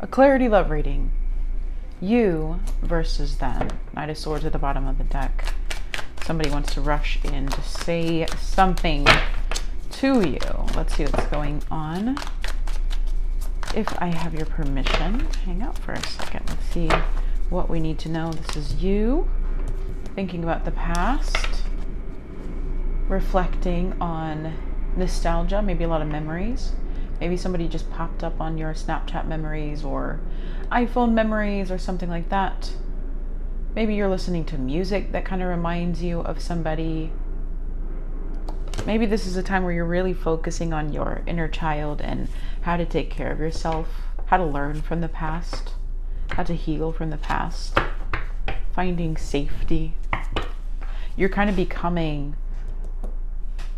A clarity love reading. You versus them. Knight of Swords at the bottom of the deck. Somebody wants to rush in to say something to you. Let's see what's going on. If I have your permission, hang out for a second. Let's see what we need to know. This is you thinking about the past, reflecting on nostalgia, maybe a lot of memories. Maybe somebody just popped up on your Snapchat memories or iPhone memories or something like that. Maybe you're listening to music that kind of reminds you of somebody. Maybe this is a time where you're really focusing on your inner child and how to take care of yourself, how to learn from the past, how to heal from the past, finding safety. You're kind of becoming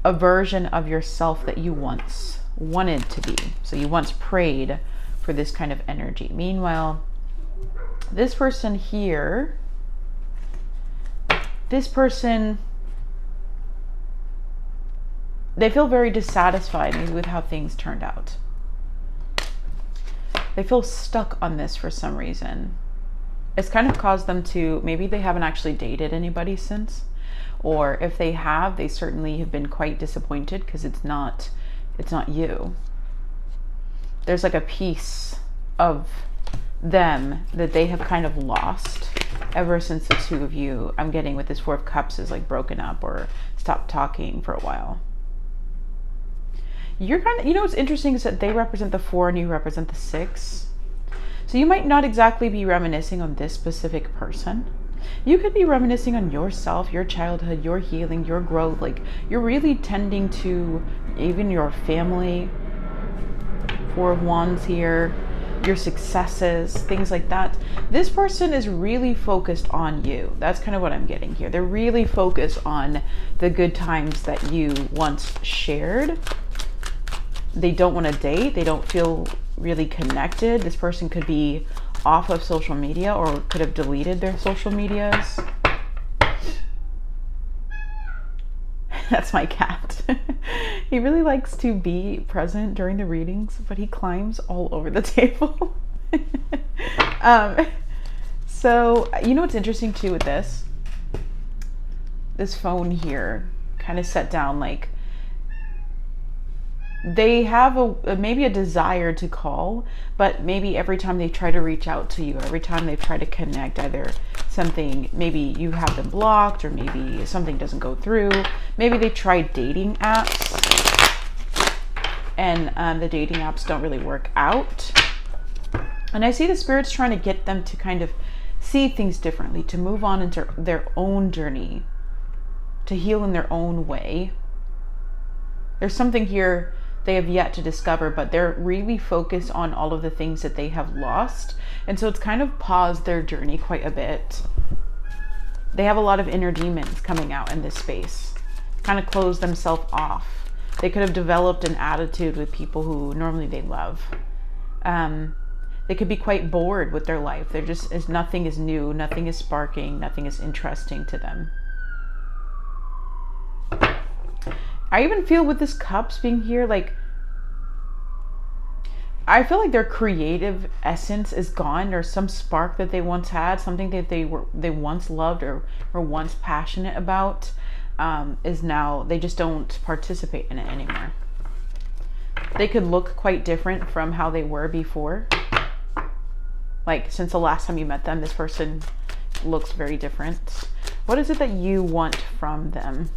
a version of yourself that you once wanted to be. So you once prayed for this kind of energy. Meanwhile, this person here, this person, they feel very dissatisfied maybe with how things turned out. They feel stuck on this for some reason. It's kind of caused them to, maybe they haven't actually dated anybody since, or if they have, they certainly have been quite disappointed because it's not you. There's like a piece of them that they have kind of lost ever since the two of you, I'm getting with this Four of Cups, is like broken up or stopped talking for a while. You're kind of, what's interesting is that they represent the 4 and you represent the 6. So you might not exactly be reminiscing on this specific person. You could be reminiscing on yourself, your childhood, your healing, your growth. Like you're really tending to even your family. 4 of Wands here, your successes, things like that. This person is really focused on you. That's kind of what I'm getting here. They're really focused on the good times that you once shared. They don't want to date. They don't feel really connected. This person could be off of social media or could have deleted their social medias. That's my cat. He really likes to be present during the readings, but he climbs all over the table. So, what's interesting too with this? This phone here kind of set down like they have maybe a desire to call, but maybe every time they try to reach out to you, every time they try to connect, either something, maybe you have them blocked or maybe something doesn't go through. Maybe they try dating apps and the dating apps don't really work out. And I see the spirits trying to get them to kind of see things differently, to move on into their own journey, to heal in their own way. There's something here they have yet to discover, but they're really focused on all of the things that they have lost. And so it's kind of paused their journey quite a bit. They have a lot of inner demons coming out in this space, kind of closed themselves off. They could have developed an attitude with people who normally they love. They could be quite bored with their life. They're just, nothing is new, nothing is sparking, nothing is interesting to them. I even feel with this Cups being here, like, I feel like their creative essence is gone, or some spark that they once had, something that they once loved or were once passionate about, is now, they just don't participate in it anymore. They could look quite different from how they were before. Like, since the last time you met them, this person looks very different. What is it that you want from them?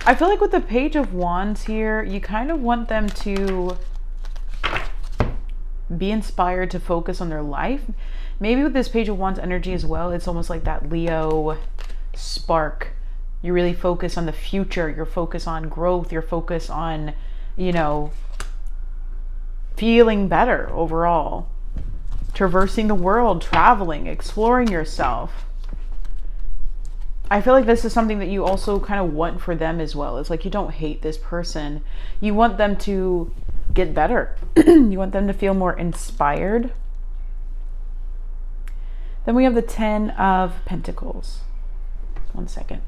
I feel like with the Page of Wands here, you kind of want them to be inspired to focus on their life. Maybe with this Page of Wands energy as well, it's almost like that Leo spark. You really focus on the future. You're focused on growth. You're focused on, feeling better overall. Traversing the world, traveling, exploring yourself. I feel like this is something that you also kind of want for them as well. It's like you don't hate this person. You want them to get better. You want them to feel more inspired. Then we have the 10 of Pentacles. 1 second.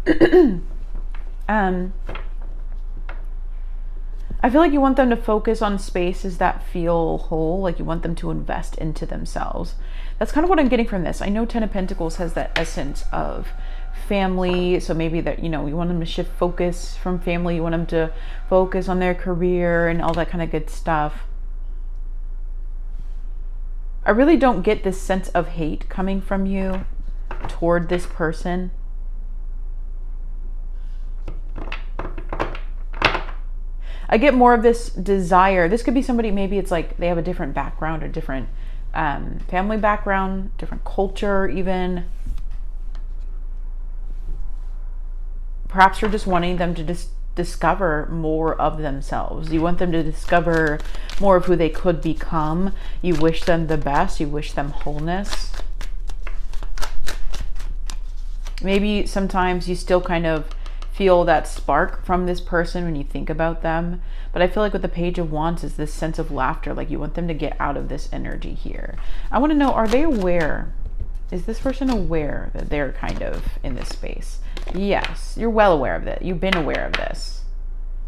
I feel like you want them to focus on spaces that feel whole, like you want them to invest into themselves. That's kind of what I'm getting from this. I know 10 of Pentacles has that essence of family, so maybe that, you know, you want them to shift focus from family, you want them to focus on their career and all that kind of good stuff. I really don't get this sense of hate coming from you toward this person. I get more of this desire. This could be somebody, maybe it's like they have a different background or different family background, different culture even. Perhaps you're just wanting them to discover more of themselves. You want them to discover more of who they could become. You wish them the best. You wish them wholeness. Maybe sometimes you still kind of feel that spark from this person when you think about them. But I feel like with the Page of Wands is this sense of laughter. Like you want them to get out of this energy here. I want to know, are they aware? Is this person aware that they're kind of in this space? Yes, you're well aware of it. You've been aware of this.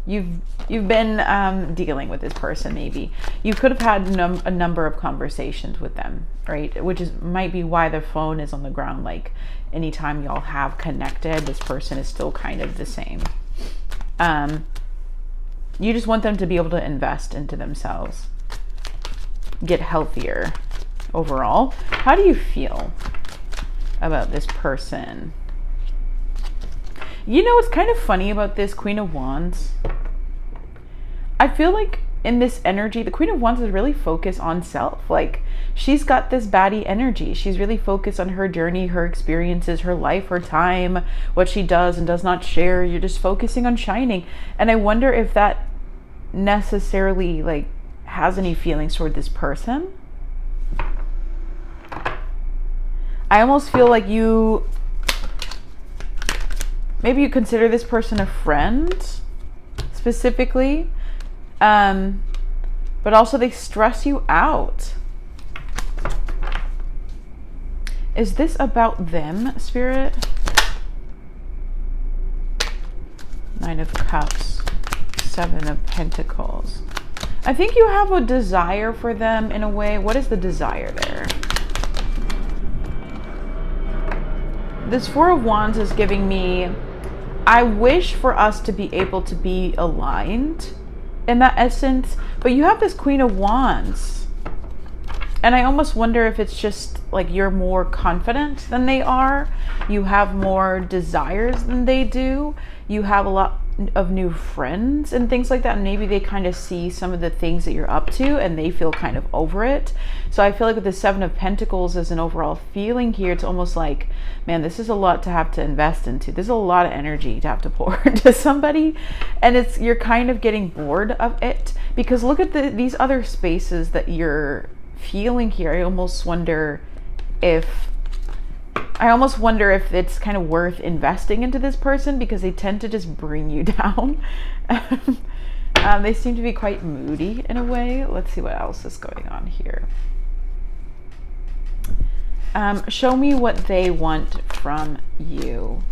You've been dealing with this person maybe. You could have had a number of conversations with them, right? Which might be why the phone is on the ground. Like anytime y'all have connected, this person is still kind of the same. You just want them to be able to invest into themselves. Get healthier overall. How do you feel about this person? You know what's kind of funny about this Queen of Wands? I feel like in this energy, the Queen of Wands is really focused on self. Like she's got this baddie energy. She's really focused on her journey, her experiences, her life, her time, what she does and does not share. You're just focusing on shining. And I wonder if that necessarily like has any feelings toward this person. I almost feel like maybe you consider this person a friend specifically, but also they stress you out. Is this about them, Spirit? Nine of Cups, Seven of Pentacles. I think you have a desire for them in a way. What is the desire there? This Four of Wands is giving me, I wish for us to be able to be aligned in that essence, but you have this Queen of Wands. And I almost wonder if it's just like you're more confident than they are. You have more desires than they do. You have a lot of new friends and things like that. And maybe they kind of see some of the things that you're up to and they feel kind of over it. So I feel like with the Seven of Pentacles as an overall feeling here, it's almost like, man, this is a lot to have to invest into. There's a lot of energy to have to pour into somebody. And you're kind of getting bored of it because look at these other spaces that you're feeling here. I almost wonder if it's kind of worth investing into this person because they tend to just bring you down. They seem to be quite moody in a way. Let's see what else is going on here. Show me what they want from you.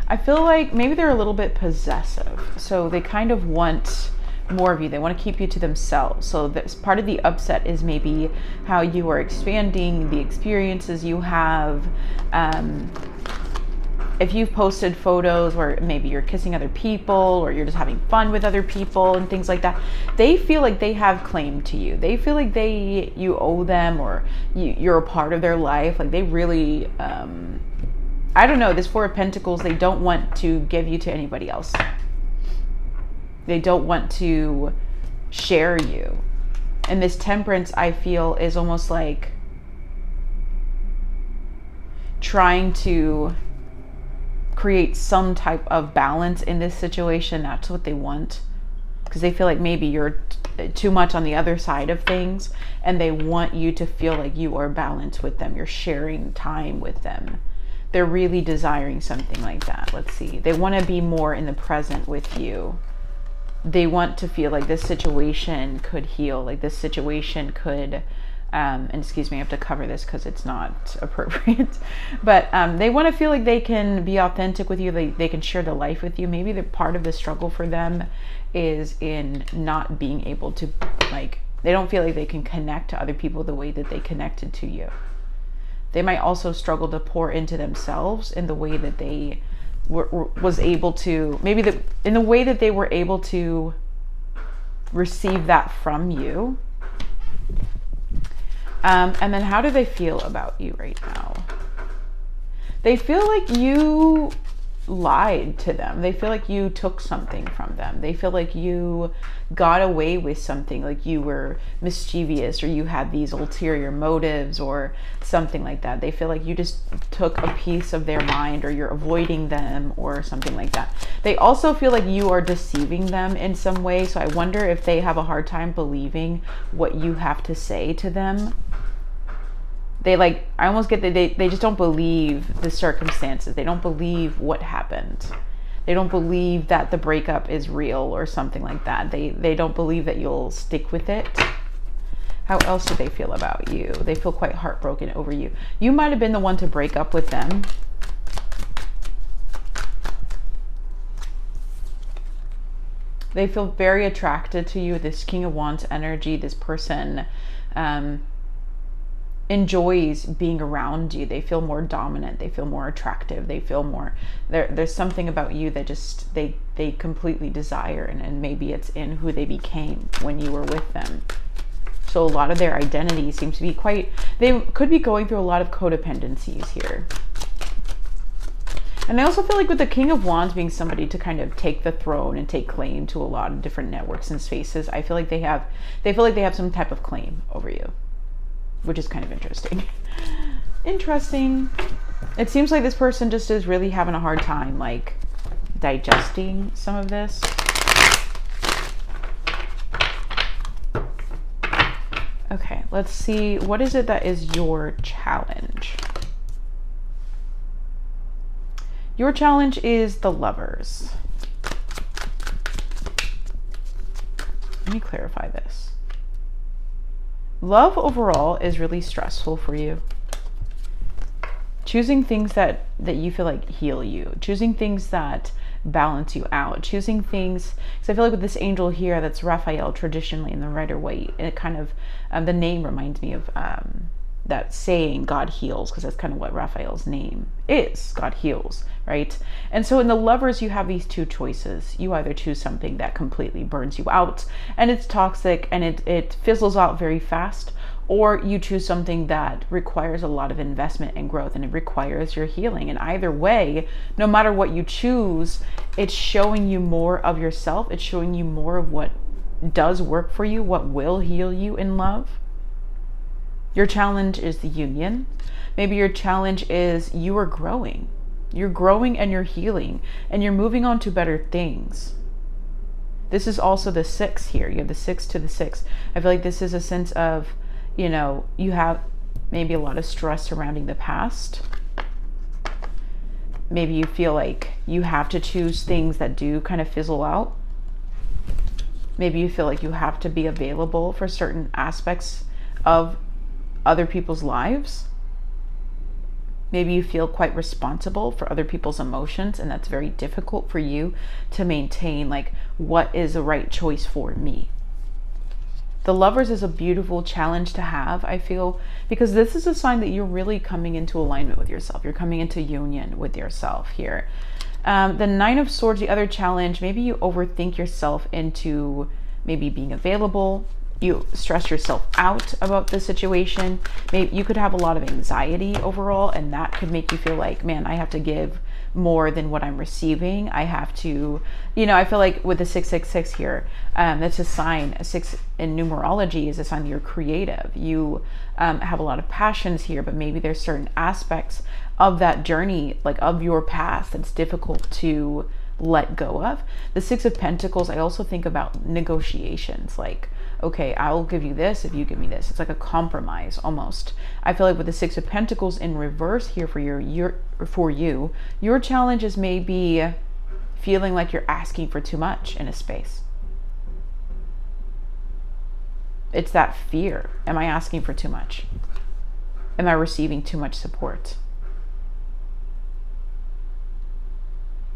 I feel like maybe they're a little bit possessive. So they kind of want more of you. They want to keep you to themselves. So this part of the upset is maybe how you are expanding the experiences you have. If you've posted photos where maybe you're kissing other people or you're just having fun with other people and things like that, they feel like they have claim to you. They feel like you owe them or you're a part of their life. Like they really, I don't know, this Four of Pentacles, they don't want to give you to anybody else. They don't want to share you. And this Temperance, I feel, is almost like trying to create some type of balance in this situation. That's what they want. Because they feel like maybe you're too much on the other side of things. And they want you to feel like you are balanced with them. You're sharing time with them. They're really desiring something like that. Let's see. They want to be more in the present with you. They want to feel like this situation could heal. Like this situation could And excuse me, I have to cover this because it's not appropriate. But they want to feel like they can be authentic with you. They can share the life with you. Maybe the part of the struggle for them is in not being able to, like, they don't feel like they can connect to other people the way that they connected to you. They might also struggle to pour into themselves in the way that they was able to, maybe in the way that they were able to receive that from you. And then how do they feel about you right now? They feel like you lied to them. They feel like you took something from them. They feel like you got away with something, like you were mischievous or you had these ulterior motives or something like that. They feel like you just took a piece of their mind or you're avoiding them or something like that. They also feel like you are deceiving them in some way. So I wonder if they have a hard time believing what you have to say to them. I almost get that they just don't believe the circumstances. They don't believe what happened. They don't believe that the breakup is real or something like that. They don't believe that you'll stick with it. How else do they feel about you? They feel quite heartbroken over you. You might have been the one to break up with them. They feel very attracted to you. This King of Wands energy, this person enjoys being around you. They feel more dominant. They feel more attractive. They feel more, there's something about you that just, they completely desire, and maybe it's in who they became when you were with them. So a lot of their identity seems to be they could be going through a lot of codependencies here. And I also feel like with the King of Wands being somebody to kind of take the throne and take claim to a lot of different networks and spaces, I feel like they feel like they have some type of claim over you, which is kind of interesting. Interesting. It seems like this person just is really having a hard time, like, digesting some of this. Okay, let's see. What is it that is your challenge? Your challenge is the Lovers. Let me clarify this. Love overall is really stressful for you. Choosing things that you feel like heal you. Choosing things that balance you out. Choosing things, because I feel like with this angel here, that's Raphael traditionally in the Rider-Waite, it kind of, the name reminds me of that saying, God heals, because that's kind of what Raphael's name is. God heals, right? And so in the Lovers, you have these two choices. You either choose something that completely burns you out and it's toxic and it fizzles out very fast, or you choose something that requires a lot of investment and growth and it requires your healing. And either way, no matter what you choose, it's showing you more of yourself. It's showing you more of what does work for you, what will heal you in love. Your challenge is the union. Maybe your challenge is you are growing. You're growing and you're healing and you're moving on to better things. This is also the 6 here. You have the 6 to the 6. I feel like this is a sense of, you know, you have maybe a lot of stress surrounding the past. Maybe you feel like you have to choose things that do kind of fizzle out. Maybe you feel like you have to be available for certain aspects of other people's lives. Maybe you feel quite responsible for other people's emotions, and that's very difficult for you to maintain, like, what is the right choice for me. The Lovers is a beautiful challenge to have, I feel, because this is a sign that you're really coming into alignment with yourself. You're coming into union with yourself here. The 9 of Swords, the other challenge, maybe you overthink yourself into maybe being available. You stress yourself out about the situation. Maybe you could have a lot of anxiety overall, and that could make you feel like, man, I have to give more than what I'm receiving. I have to, you know, I feel like with the 666 here, that's a sign. A 6 in numerology is a sign that you're creative. You have a lot of passions here, but maybe there's certain aspects of that journey, like of your past, that's difficult to let go of. The 6 of Pentacles, I also think about negotiations, like, okay, I'll give you this if you give me this. It's like a compromise almost. I feel like with the 6 of Pentacles in reverse here for your challenge is maybe feeling like you're asking for too much in a space. It's that fear. Am I asking for too much? Am I receiving too much support?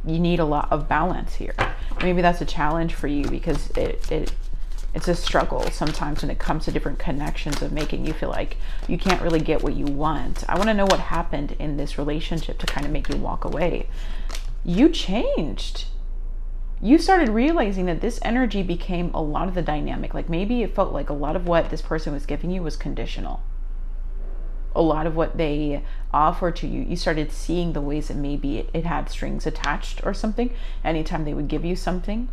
You need a lot of balance here. Maybe that's a challenge for you, because it's a struggle sometimes when it comes to different connections of making you feel like you can't really get what you want. I want to know what happened in this relationship to kind of make you walk away. You changed. You started realizing that this energy became a lot of the dynamic. Like maybe it felt like a lot of what this person was giving you was conditional. A lot of what they offered to you, you started seeing the ways that maybe it had strings attached or something anytime they would give you something.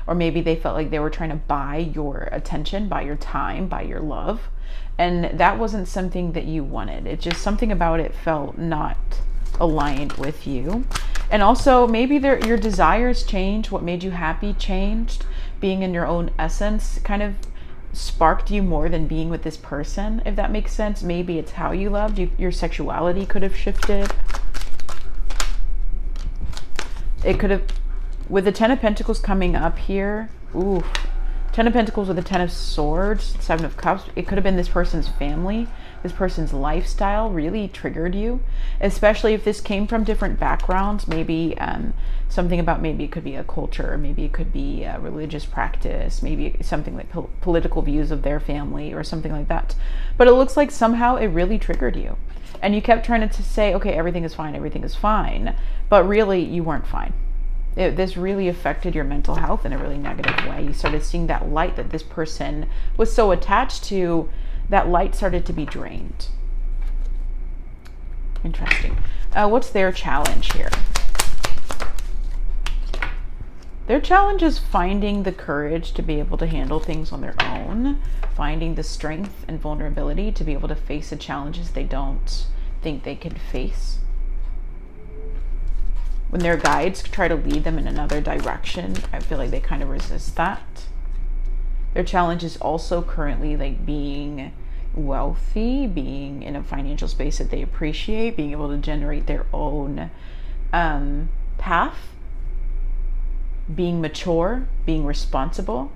Or maybe they felt like they were trying to buy your attention, buy your time, buy your love. And that wasn't something that you wanted. It's just something about it felt not aligned with you. And also maybe your desires changed. What made you happy changed. Being in your own essence kind of sparked you more than being with this person, if that makes sense. Maybe it's how you loved. Your sexuality could have shifted. It could have, with the Ten of Pentacles coming up here, ooh, Ten of Pentacles with the Ten of Swords, Seven of Cups, it could have been this person's family, this person's lifestyle really triggered you, especially if this came from different backgrounds. Maybe something about, maybe it could be a culture, maybe it could be a religious practice, maybe something like political views of their family or something like that. But it looks like somehow it really triggered you. And you kept trying to say, okay, everything is fine. But really, you weren't fine. This really affected your mental health in a really negative way. You started seeing that light that this person was so attached to, that light started to be drained. Interesting. What's their challenge here? Their challenge is finding the courage to be able to handle things on their own, finding the strength and vulnerability to be able to face the challenges they don't think they can face. When their guides try to lead them in another direction, I feel like they kind of resist that. Their challenge is also currently like being wealthy, being in a financial space that they appreciate, being able to generate their own path, being mature, being responsible.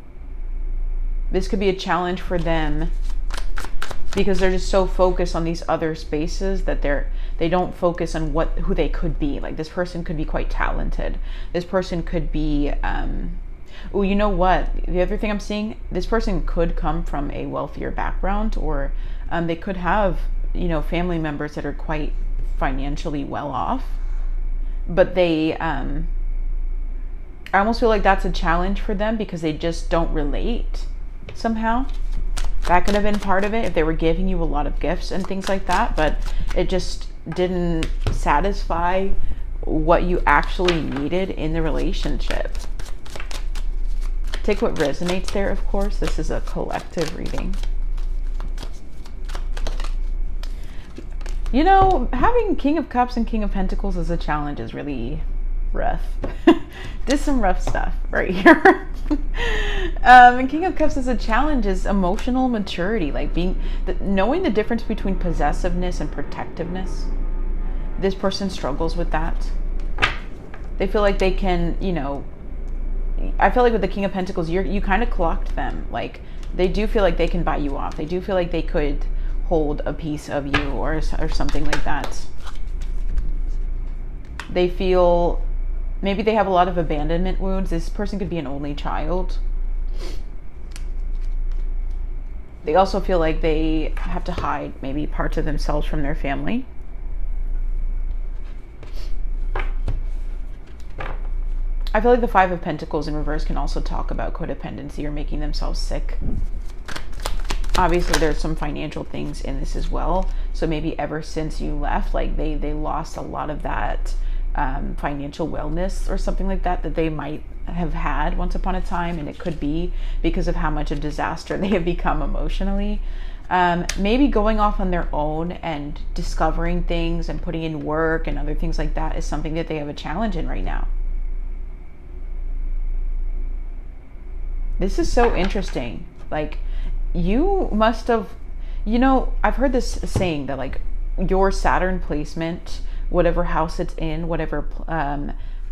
This could be a challenge for them because they're just so focused on these other spaces that they don't focus on who they could be. Like this person could be quite talented. This person could be, oh, you know what? The other thing I'm seeing, this person could come from a wealthier background, or they could have, family members that are quite financially well off. But I almost feel like that's a challenge for them because they just don't relate somehow. That could have been part of it if they were giving you a lot of gifts and things like that, but it just didn't satisfy what you actually needed in the relationship. Take what resonates there, of course. This is a collective reading. Having King of Cups and King of Pentacles as a challenge is really rough. There's some rough stuff right here. And King of Cups as a challenge is emotional maturity, like knowing the difference between possessiveness and protectiveness. This person struggles with that. They feel like they can, I feel like with the King of Pentacles, you kind of clocked them. Like they do feel like they can buy you off. They do feel like they could hold a piece of you or something like that. They feel maybe they have a lot of abandonment wounds. This person could be an only child. They also feel like they have to hide maybe parts of themselves from their family. I feel like the Five of Pentacles in reverse can also talk about codependency or making themselves sick. Obviously, there's some financial things in this as well. So maybe ever since you left, like they lost a lot of that financial wellness or something like that they might have had once upon a time, and it could be because of how much of a disaster they have become emotionally. Maybe going off on their own and discovering things and putting in work and other things like that is something that they have a challenge in right now. This is so interesting. Like you must have, I've heard this saying that like your Saturn placement, whatever house it's in, whatever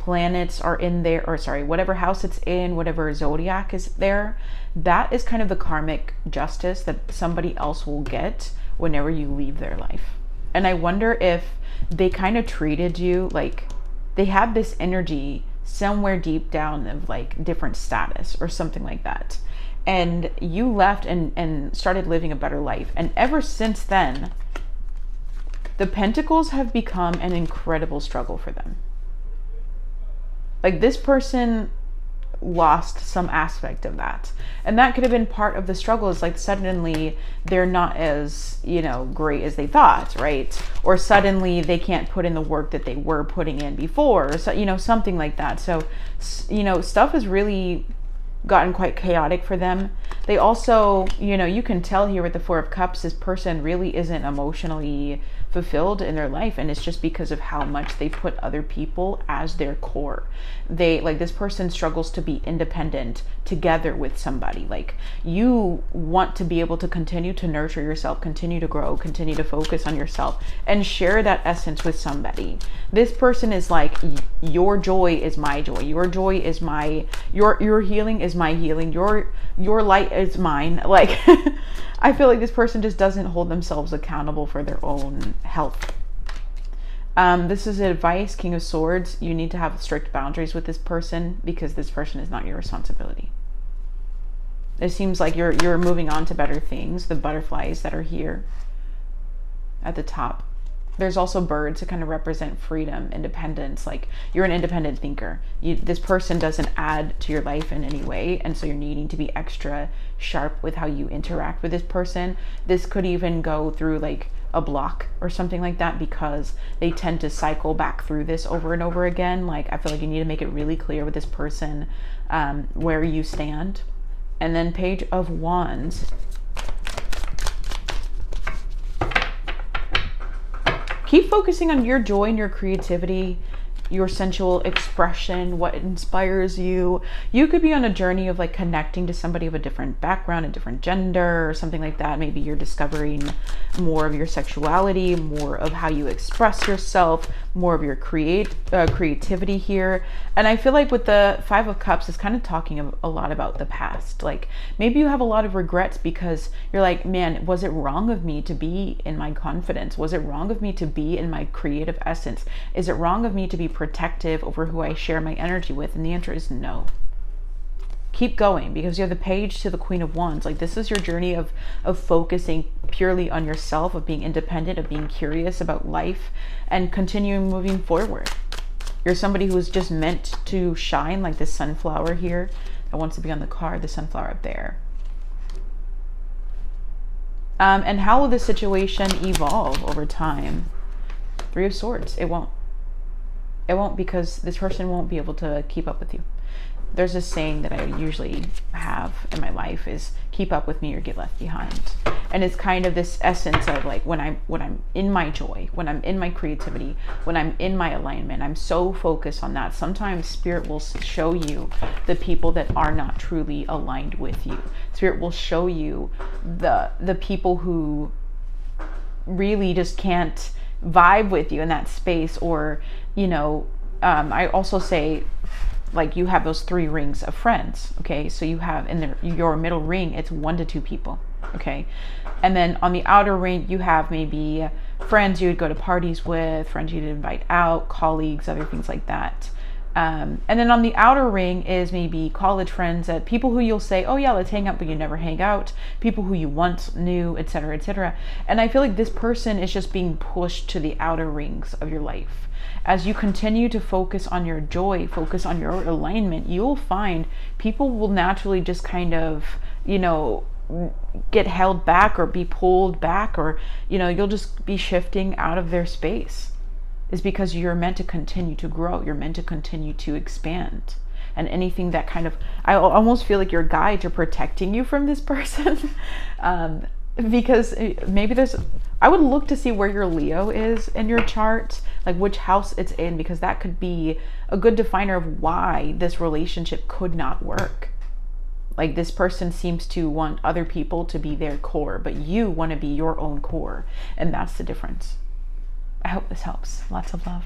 planets are in there, or sorry, whatever house it's in, whatever zodiac is there, that is kind of the karmic justice that somebody else will get whenever you leave their life. And I wonder if they kind of treated you like they had this energy somewhere deep down of like different status or something like that. And you left and started living a better life. And ever since then, the pentacles have become an incredible struggle for them. Like this person lost some aspect of that. And that could have been part of the struggle, is like suddenly they're not as, great as they thought, right? Or suddenly they can't put in the work that they were putting in before. So, something like that. So, stuff has really gotten quite chaotic for them. They also, you can tell here with the Four of Cups, this person really isn't emotionally fulfilled in their life, and it's just because of how much they put other people as their core. This person struggles to be independent together with somebody. Like, you want to be able to continue to nurture yourself, continue to grow, continue to focus on yourself, and share that essence with somebody. This person is like, your joy is my joy, your joy is my, your healing is my healing, your light is mine. Like, I feel like this person just doesn't hold themselves accountable for their own health. This is advice, King of Swords. You need to have strict boundaries with this person, because this person is not your responsibility. It seems like you're moving on to better things. The butterflies that are here at the top. There's also birds to kind of represent freedom, independence. Like, you're an independent thinker. This person doesn't add to your life in any way, and so you're needing to be extra sharp with how you interact with this person. This could even go through like a block or something like that, because they tend to cycle back through this over and over again. Like, I feel like you need to make it really clear with this person where you stand. And then Page of Wands. Keep focusing on your joy and your creativity, your sensual expression, what inspires you. You could be on a journey of like connecting to somebody of a different background, a different gender, or something like that. Maybe you're discovering more of your sexuality, more of how you express yourself, more of your creativity here. And I feel like with the Five of Cups, it's kind of talking a lot about the past. Like, maybe you have a lot of regrets because you're like, man, was it wrong of me to be in my confidence? Was it wrong of me to be in my creative essence? Is it wrong of me to be protective over who I share my energy with? And the answer is no. Keep going, because you have the Page to the Queen of Wands. Like, this is your journey of focusing purely on yourself, of being independent, of being curious about life, and continuing moving forward. You're somebody who is just meant to shine, like this sunflower here that wants to be on the card, the sunflower up there. And how will this situation evolve over time? Three of Swords. It won't. It won't, because this person won't be able to keep up with you. There's this saying that I usually have in my life is, keep up with me or get left behind. And it's kind of this essence of like, when I'm in my joy, when I'm in my creativity, when I'm in my alignment, I'm so focused on that. Sometimes Spirit will show you the people that are not truly aligned with you. Spirit will show you the people who really just can't vibe with you in that space. Or, I also say, like, you have those 3 rings of friends. Okay, so you have in your middle ring, it's 1 to 2 people. Okay, and then on the outer ring, you have maybe friends you would go to parties with, friends you'd invite out, colleagues, other things like that. And then on the outer ring is maybe college friends, people who you'll say, oh yeah, let's hang out, but you never hang out, people who you once knew, etc., etc. And I feel like this person is just being pushed to the outer rings of your life. As you continue to focus on your joy, focus on your alignment, you'll find people will naturally just kind of, get held back or be pulled back, or, you'll just be shifting out of their space. Is because you're meant to continue to grow. You're meant to continue to expand. And anything that kind of, I almost feel like your guides are protecting you from this person. Because maybe I would look to see where your Leo is in your chart, like which house it's in, because that could be a good definer of why this relationship could not work. Like, this person seems to want other people to be their core, but you want to be your own core. And that's the difference. I hope this helps. Lots of love.